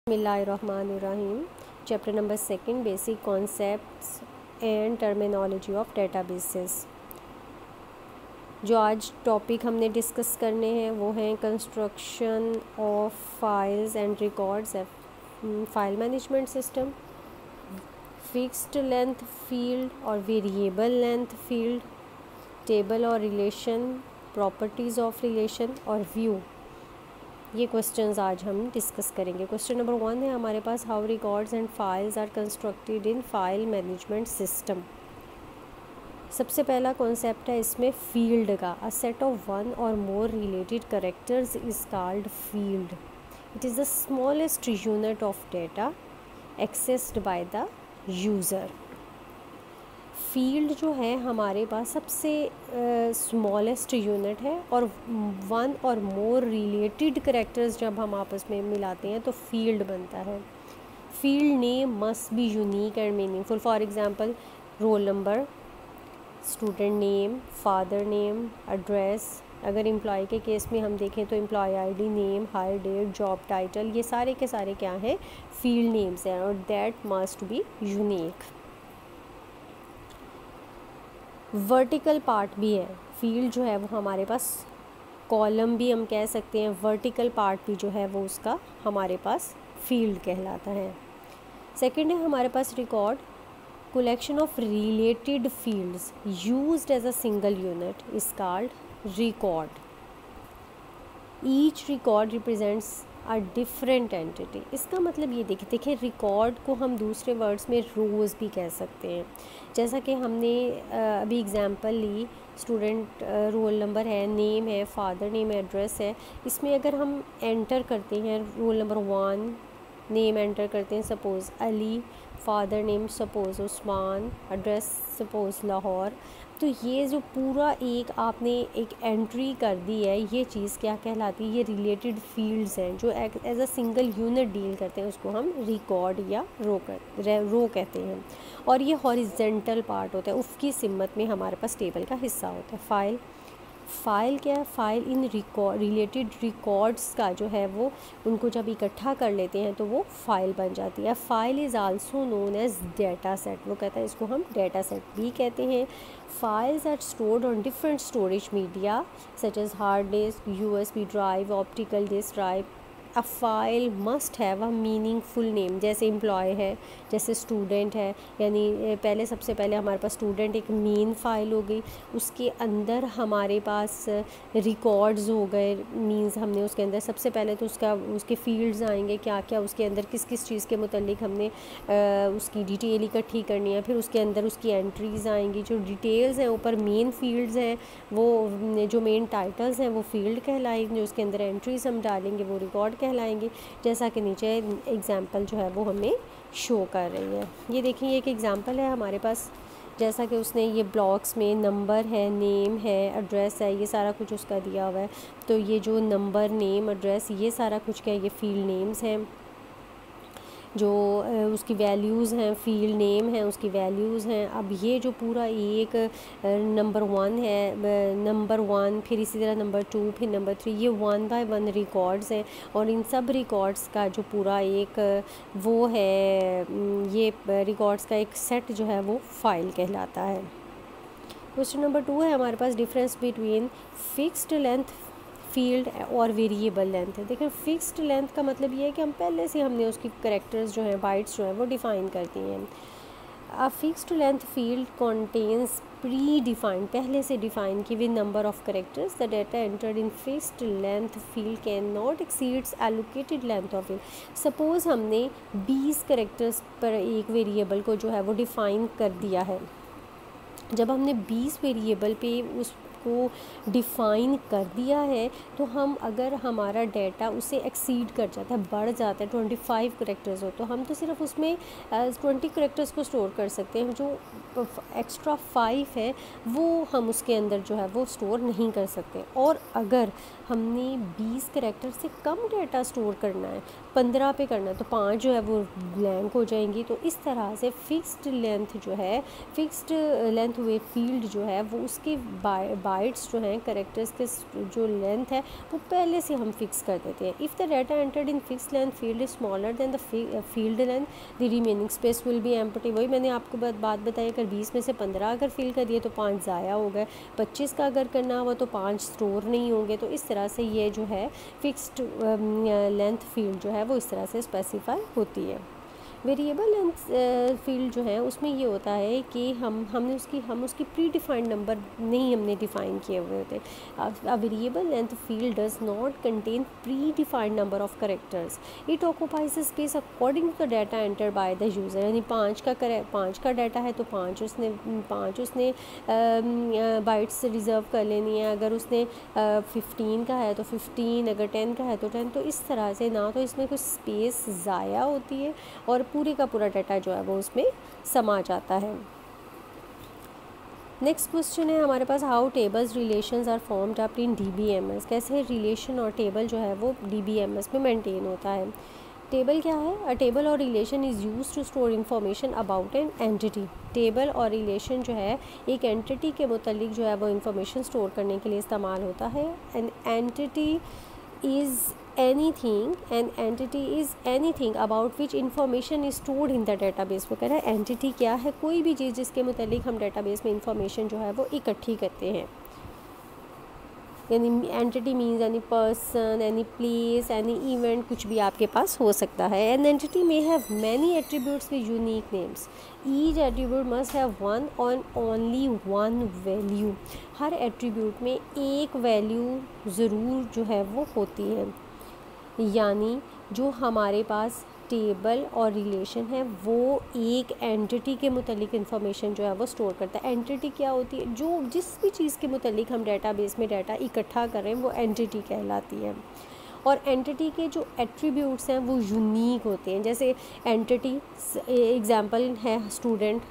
बिस्मिल्लाहिर्रहमानिर्रहीम। Chapter number 2 basic concepts and terminology of databases. जो आज टॉपिक हमने डिस्कस करने हैं वो हैं construction of files and records, file management system, fixed length field और वेरिएबल लेंथ फील्ड, टेबल और रिलेशन, प्रॉपर्टीज़ ऑफ रिलेशन और व्यू। ये क्वेश्चंस आज हम डिस्कस करेंगे। क्वेश्चन नंबर 1 है हमारे पास, how records and files are constructed in file management system. सबसे पहला कॉन्सेप्ट है इसमें फील्ड का। अ सेट ऑफ वन और more related characters is called field. It is the smallest unit of data accessed bye the user. Field जो है हमारे पास सबसे स्मॉलेस्ट यूनिट है और वन और मोर रिलेटेड कैरेक्टर्स जब हम आपस में मिलाते हैं तो फील्ड बनता है। Field name must be unique and meaningful. For example, roll number, student name, father name, address. अगर एम्प्लॉय के केस में हम देखें तो employee ID, name, hire date, job title, ये सारे के सारे क्या हैं, फील्ड नेम्स हैं और that must be unique. Vertical part भी है। फील्ड जो है वो हमारे पास कॉलम भी हम कह सकते हैं, वर्टिकल पार्ट भी जो है वो उसका हमारे पास फील्ड कहलाता है। सेकंड है हमारे पास record, collection of related fields used as a single unit is called record. Each record represents a different entity. इसका मतलब ये देखिए रिकॉर्ड को हम दूसरे वर्ड्स में रोज़ भी कह सकते हैं। जैसा कि हमने अभी एग्जांपल ली, स्टूडेंट रोल नंबर है, नेम है, फादर नेम, एड्रेस है। इसमें अगर हम एंटर करते हैं रोल नंबर 1, नेम एंटर करते हैं suppose Ali, father name suppose Usman, address suppose Lahore, तो ये जो पूरा एक आपने एक एंट्री कर दी है, ये चीज़ क्या कहलाती है, ये रिलेटेड फील्ड्स हैं जो as a single unit deal करते हैं, उसको हम रिकॉर्ड या रो कहते हैं। और ये हॉरिजेंटल पार्ट होता है, उसकी सिमत में हमारे पास टेबल का हिस्सा होता है। फ़ाइल क्या है, फ़ाइल इन रिलेटेड रिकॉर्ड्स का जो है वो उनको जब इकट्ठा कर लेते हैं तो वो फ़ाइल बन जाती है। File is also known as data set. वो कहता है इसको हम डेटा सेट भी कहते हैं। Files are stored on different storage media such as hard disk, USB drive, optical disk drive. A file must have a meaningful name. जैसे employee है, जैसे स्टूडेंट है, यानी पहले सबसे पहले हमारे पास स्टूडेंट एक मेन फ़ाइल हो गई, उसके अंदर हमारे पास रिकॉर्ड्स हो गए, मींस हमने उसके अंदर सबसे पहले तो उसके फील्ड्स आएंगे, क्या क्या उसके अंदर किस किस चीज़ के मुतल्लिक हमने उसकी डिटेल इकट्ठी करनी है। फिर उसके अंदर उसकी एंट्रीज़ आएंगी, जो डिटेल्स हैं ऊपर मेन फील्ड्स हैं, वो जो मेन टाइटल्स हैं वो फील्ड कहलाएंगे, उसके अंदर एंट्रीज़ हम डालेंगे वो रिकॉर्ड कहलाएंगे। जैसा कि नीचे एग्जांपल जो है वो हमें शो कर रही है। ये देखिए एक एग्जांपल है हमारे पास, जैसा कि उसने ये ब्लॉक्स में नंबर है, नेम है, एड्रेस है, ये सारा कुछ उसका दिया हुआ है। तो ये जो नंबर, नेम, एड्रेस, ये सारा कुछ क्या है, ये फील्ड नेम्स हैं। जो उसकी वैल्यूज़ हैं, फील्ड नेम है, उसकी वैल्यूज़ हैं। अब ये जो पूरा एक नंबर 1 है, नंबर 1, फिर इसी तरह नंबर 2, फिर नंबर 3, ये 1 बाय 1 रिकॉर्ड्स हैं और इन सब रिकॉर्ड्स का जो पूरा एक वो है, ये रिकॉर्ड्स का एक सेट जो है वो फ़ाइल कहलाता है। क्वेश्चन नंबर 2 है हमारे पास, difference between fixed length field और वेरिएबल लेंथ है। देखिए फिक्स्ड लेंथ का मतलब ये है कि हम पहले से हमने उसकी कैरेक्टर्स जो हैं, बाइट्स जो हैं वो डिफ़ाइन कर दी हैं। A fixed length field contains pre defined, पहले से डिफाइन की हुई number of characters. The data entered in fixed length field can not exceeds allocated length of field. Suppose हमने 20 कैरेक्टर्स पर एक वेरिएबल को जो है वो डिफ़ाइन कर दिया है। जब हमने 20 वेरिएबल पे उसको डिफ़ाइन कर दिया है तो हम, अगर हमारा डाटा उससे एक्सीड कर जाता है, बढ़ जाता है, 25 कैरेक्टर्स हो, तो हम तो सिर्फ उसमें 20 कैरेक्टर्स को स्टोर कर सकते हैं। जो एक्स्ट्रा 5 है वो हम उसके अंदर जो है वो स्टोर नहीं कर सकते। और अगर हमने 20 कैरेक्टर से कम डाटा स्टोर करना है, 15 पे करना है, तो 5 जो है वो ब्लैंक हो जाएंगी। तो इस तरह से फिक्स्ड लेंथ जो है, फिक्स्ड लेंथ वे फील्ड जो है वो उसके बाइट्स जो हैं कैरेक्टर्स के जो लेंथ है वो पहले से हम फिक्स कर देते हैं. If the data entered in fix length field is smaller than the field length the remaining space will be empty. वही मैंने आपको बात बताई, अगर 20 में से 15 अगर फिल कर दिए तो 5 ज़ाया हो गए. 25 का अगर करना हुआ तो 5 स्टोर नहीं होंगे. तो इस तरह से ये जो है फिक्स्ड लेंथ फील्ड जो है वो इस तरह से स्पेसिफाई होती है. वेरिएबल लेंथ फील्ड जो है उसमें ये होता है कि हम उसकी प्री डिफाइंड नंबर नहीं हमने डिफ़ाइन किए हुए होते. A variable length field does not contain predefined number of characters. It occupies space according to the data enter by the user. यानी 5 का डाटा है तो 5 उसने बाइट्स रिज़र्व कर लेनी है. अगर उसने 15 का है तो 15, अगर 10 का है तो 10. तो इस तरह से ना तो इसमें कुछ स्पेस ज़ाया होती है और पूरे का पूरा डाटा जो है वो उसमें समा जाता है. नेक्स्ट क्वेश्चन है हमारे पास, how tables relations are formed up in DBMS. कैसे रिलेशन और टेबल जो है वो DBMS में मेंटेन होता है. टेबल क्या है? अ टेबल और relation is use to store information about an entity. Table और रिलेशन जो है एक एंटिटी के मुतालिक जो है वो इन्फॉर्मेशन स्टोर करने के लिए इस्तेमाल होता है. An entity is anything about which information is stored in the database. वो कह रहा है एंटिटी क्या है? कोई भी चीज़ जिसके मुतालिक हम डेटाबेस में इंफॉर्मेशन जो है वो इकट्ठी करते हैं. यानी entity means any person, any place, any event, कुछ भी आपके पास हो सकता है. An entity may have many attributes with unique names. Each attribute must have one और ओनली वन वैल्यू. हर एट्रीब्यूट में एक वैल्यू ज़रूर जो है वो होती है. यानी जो हमारे पास टेबल और रिलेशन है वो एक एंटिटी के मुतालिक इन्फॉर्मेशन जो है वो स्टोर करता है. एंटिटी क्या होती है? जो जिस भी चीज़ के मुतालिक हम डेटाबेस में डाटा इकट्ठा कर रहे हैं वो एंटिटी कहलाती है. और एंटिटी के जो एट्रीब्यूट्स हैं वो यूनिक होते हैं. जैसे एंटिटी एग्जांपल है स्टूडेंट,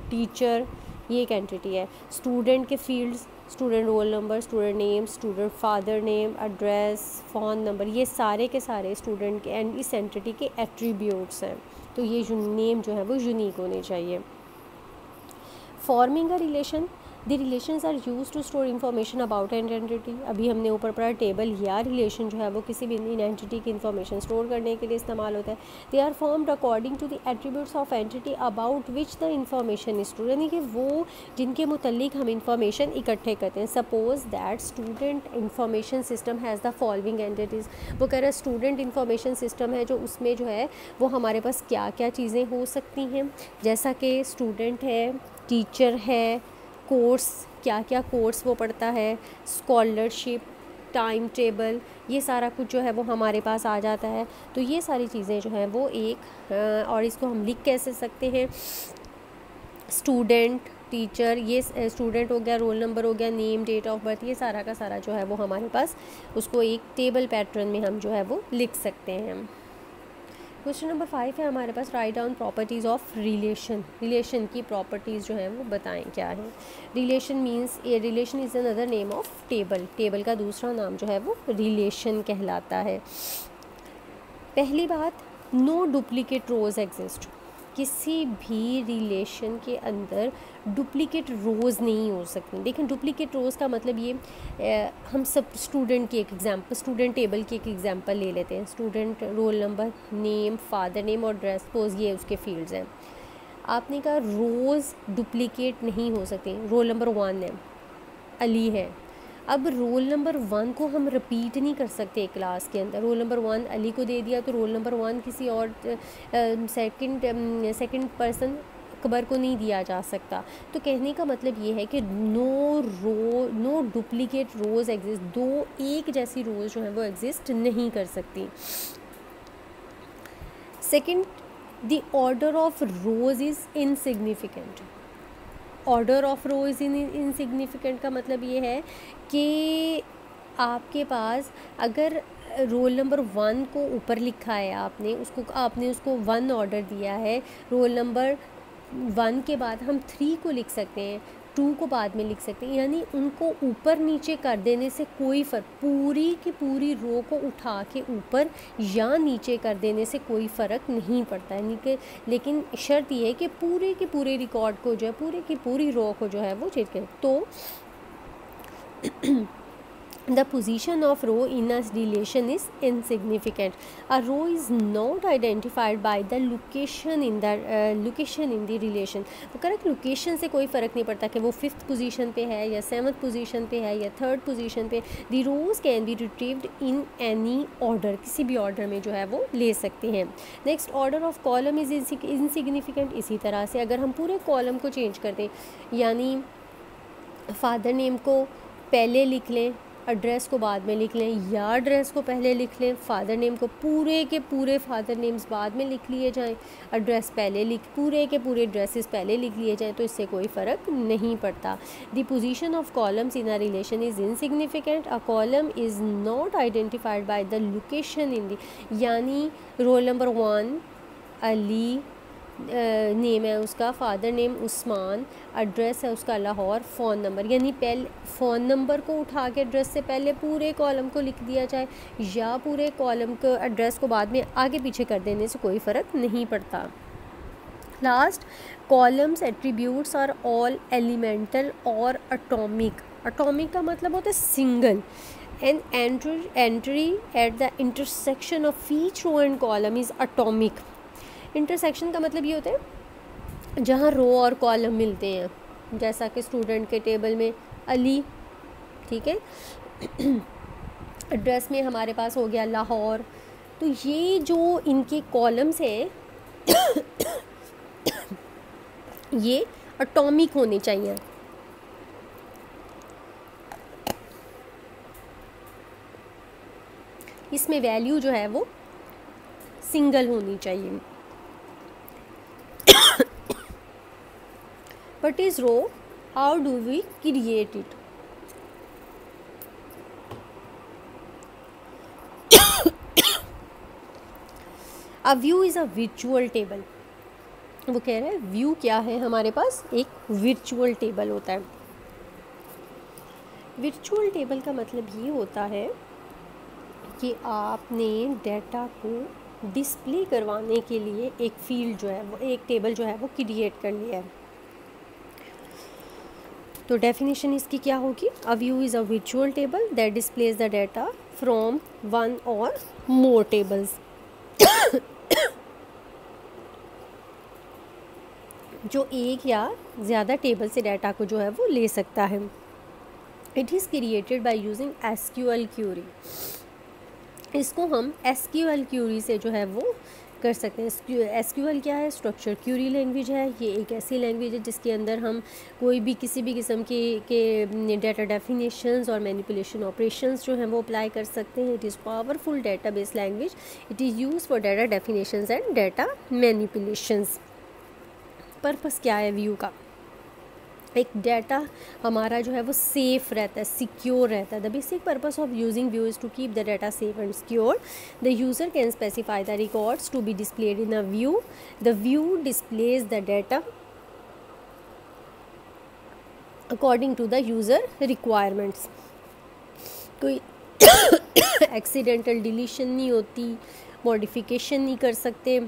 टीचर, ये एक एंटिटी है. स्टूडेंट के fields, student role number, student name, student father name, address, phone number, ये सारे के सारे स्टूडेंट के एंड इस एंटिटी के एट्रीब्यूट्स हैं. तो ये नेम जो है वो यूनिक होने चाहिए. Forming a relation, the relations are use to store information about an entity. अभी हमने ऊपर पढ़ा टेबल या रिलेशन जो है वो किसी भी एंटिटी की इन्फॉर्मेशन स्टोर करने के लिए इस्तेमाल होता है. They are formed according to the attributes of entity about which the information is store. यानी कि वो जिनके मुतल्लिक हम इंफॉर्मेशन इकट्ठे करते हैं. Suppose that student information system has the following entities. वो कह रहा है स्टूडेंट इंफॉर्मेशन सिस्टम है जो उसमें जो है वो हमारे पास क्या क्या चीज़ें हो सकती हैं. जैसा कि स्टूडेंट है, टीचर है, कोर्स, क्या क्या कोर्स वो पढ़ता है, स्कॉलरशिप, टाइम टेबल, ये सारा कुछ जो है वो हमारे पास आ जाता है. तो ये सारी चीज़ें जो हैं वो एक और इसको हम लिख कैसे सकते हैं, स्टूडेंट, टीचर, ये स्टूडेंट हो गया, रोल नंबर हो गया, नेम, डेट ऑफ बर्थ, ये सारा का सारा जो है वो हमारे पास उसको एक टेबल पैटर्न में हम जो है वो लिख सकते हैं. क्वेश्चन नंबर 5 है हमारे पास, right down properties of relation. Relation की प्रॉपर्टीज़ जो हैं वो बताएं क्या है. रिलेशन मीन्स, ये relation is another name of table. Table का दूसरा नाम जो है वो रिलेशन कहलाता है. पहली बात, नो डुप्लीकेट रोज एग्जिस्ट. किसी भी रिलेशन के अंदर डुप्लीकेट रोज़ नहीं हो सकती. देखें डुप्लीकेट रोज़ का मतलब ये हम सब स्टूडेंट की एक एग्जांपल, स्टूडेंट टेबल की एक एग्जांपल ले लेते हैं. Student roll number, name, father name और ड्रेस, सपोज ये उसके फील्ड्स हैं. आपने कहा रोज़ डुप्लीकेट नहीं हो सकती. रोल नंबर 1 है, अली है. अब रोल नंबर 1 को हम रिपीट नहीं कर सकते क्लास के अंदर. रोल नंबर 1 अली को दे दिया तो रोल नंबर 1 किसी और सेकंड पर्सन अकबर को नहीं दिया जा सकता. तो कहने का मतलब ये है कि नो डुप्लीकेट रोज़ एग्जिस्ट. दो एक जैसी रोज़ जो है वो एग्जिस्ट नहीं कर सकती. Second, the order of rows is insignificant. Order of rows insignificant का मतलब ये है कि आपके पास अगर रोल नंबर 1 को ऊपर लिखा है, आपने उसको 1 ऑर्डर दिया है. रोल नंबर 1 के बाद हम 3 को लिख सकते हैं, 2 को बाद में लिख सकते हैं. यानी उनको ऊपर नीचे कर देने से कोई फ़र्क, पूरी की पूरी रो को उठा के ऊपर या नीचे कर देने से कोई फ़र्क नहीं पड़ता है. लेकिन शर्त ये है कि पूरे के पूरे रिकॉर्ड को जो है, पूरे की पूरी रो को जो है वो चेक करें. तो The position of row in a relation is insignificant. A row is not identified by the location in the relation. तो करेक्ट लोकेशन से कोई फ़र्क नहीं पड़ता कि वो 5th पोजीशन पे है या 7th पोजीशन पे है या 3rd पोजीशन पे. The rows can be retrieved in any order. किसी भी ऑर्डर में जो है वो ले सकते हैं. Next, order of column is insignificant. इसी तरह से अगर हम पूरे कॉलम को चेंज कर दें, यानी फादर नेम को पहले लिख लें, एड्रेस को बाद में लिख लें, या एड्रेस को पहले लिख लें, फादर नेम को पूरे के पूरे फादर नेम्स बाद में लिख लिए जाएं, एड्रेस पहले पूरे के पूरे एड्रेसेस पहले लिख लिए जाएं, तो इससे कोई फ़र्क नहीं पड़ता. The position of columns in a relation is insignificant. A column is not identified by the location in the, यानी रोल नंबर 1 अली, नेम है उसका, फादर नेम उस्मान, एड्रेस है उसका लाहौर, फ़ोन नंबर, यानी पहले फ़ोन नंबर को उठा के एड्रेस से पहले पूरे कॉलम को लिख दिया जाए, या पूरे कॉलम को एड्रेस को बाद में आगे पीछे कर देने से कोई फ़र्क नहीं पड़ता. Last, columns attributes are all elemental और एटॉमिक. एटॉमिक का मतलब होता है single. An entry at the intersection of each row and column is atomic. Intersection का मतलब ये होता है जहाँ रो और कॉलम मिलते हैं, जैसा कि स्टूडेंट के टेबल में अली, ठीक है, एड्रेस में हमारे पास हो गया लाहौर. तो ये जो इनके कॉलम्स हैं ये एटॉमिक होने चाहिए. इसमें वैल्यू जो है वो सिंगल होनी चाहिए. What is row? How do we create it? A view is a virtual table. वो कह रहे हैं व्यू क्या है, हमारे पास एक virtual table होता है. virtual table का मतलब ये होता है कि आपने डाटा को डिस्प्ले करवाने के लिए एक फील्ड जो है वो, एक टेबल जो है वो क्रिएट कर लिया है. तो डेफिनेशन इसकी क्या होगी? A view is a virtual table that displays the data from one और मोर टेबल्स. जो एक या ज़्यादा टेबल से डाटा को जो है वो ले सकता है. It is created by using SQL query. इसको हम एसक्यूएल क्यूरी से जो है वो कर सकते हैं. एसक्यूएल क्या है? स्ट्रक्चर क्यूरी लैंग्वेज है. ये एक ऐसी लैंग्वेज है जिसके अंदर हम कोई भी किसी भी किस्म के डाटा डेफिनेशंस और मैनिपुलेशन ऑपरेशंस जो हैं वो अप्लाई कर सकते हैं. It is powerful database language. It is use for data definitions and data manipulations. Purpose क्या है व्यू का? एक डाटा हमारा जो है वो सेफ़ रहता है, सिक्योर रहता है. The basic purpose of using view is to keep the data safe and secure. The user can specify the records to be displayed in a view. The view displays the data according to the user requirements. कोई accidental deletion नहीं होती, modification नहीं कर सकते.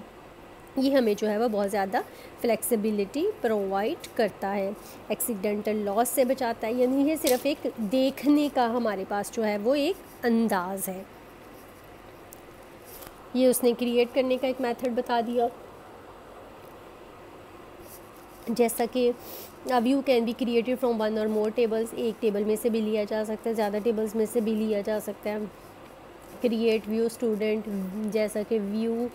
ये हमें जो है वो बहुत ज़्यादा फ्लेक्सिबिलिटी प्रोवाइड करता है, एक्सीडेंटल लॉस से बचाता है. यानी ये सिर्फ एक देखने का हमारे पास जो है वो एक अंदाज़ है. ये उसने क्रिएट करने का एक मेथड बता दिया. जैसा कि view can be created from one और मोर टेबल्स. एक टेबल में से भी लिया जा सकता है, ज़्यादा टेबल्स में से भी लिया जा सकता है. क्रिएट व्यू स्टूडेंट, जैसा कि व्यू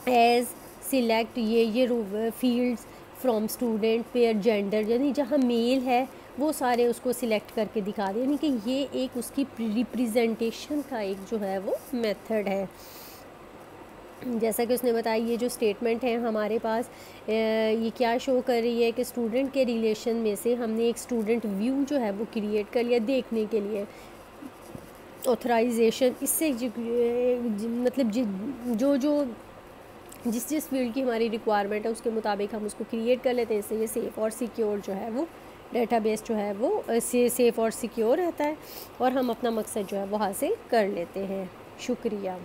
एज सिलेक्ट ये fields from student pair gender, यानी जहाँ मेल है वो सारे उसको सिलेक्ट करके दिखा दें. यानी कि ये एक उसकी रिप्रेजेंटेशन का एक जो है वो मेथड है. जैसा कि उसने बताया, ये जो स्टेटमेंट है हमारे पास ये क्या शो कर रही है कि स्टूडेंट के रिलेशन में से हमने एक स्टूडेंट व्यू जो है वो क्रिएट कर लिया देखने के लिए. ऑथराइजेशन, इससे मतलब जो जिस फील्ड की हमारी रिक्वायरमेंट है उसके मुताबिक हम उसको क्रिएट कर लेते हैं. इससे ये सेफ़ और सिक्योर जो है वो डेटाबेस जो है वो सेफ़ और सिक्योर रहता है और हम अपना मकसद जो है वो हासिल कर लेते हैं. शुक्रिया.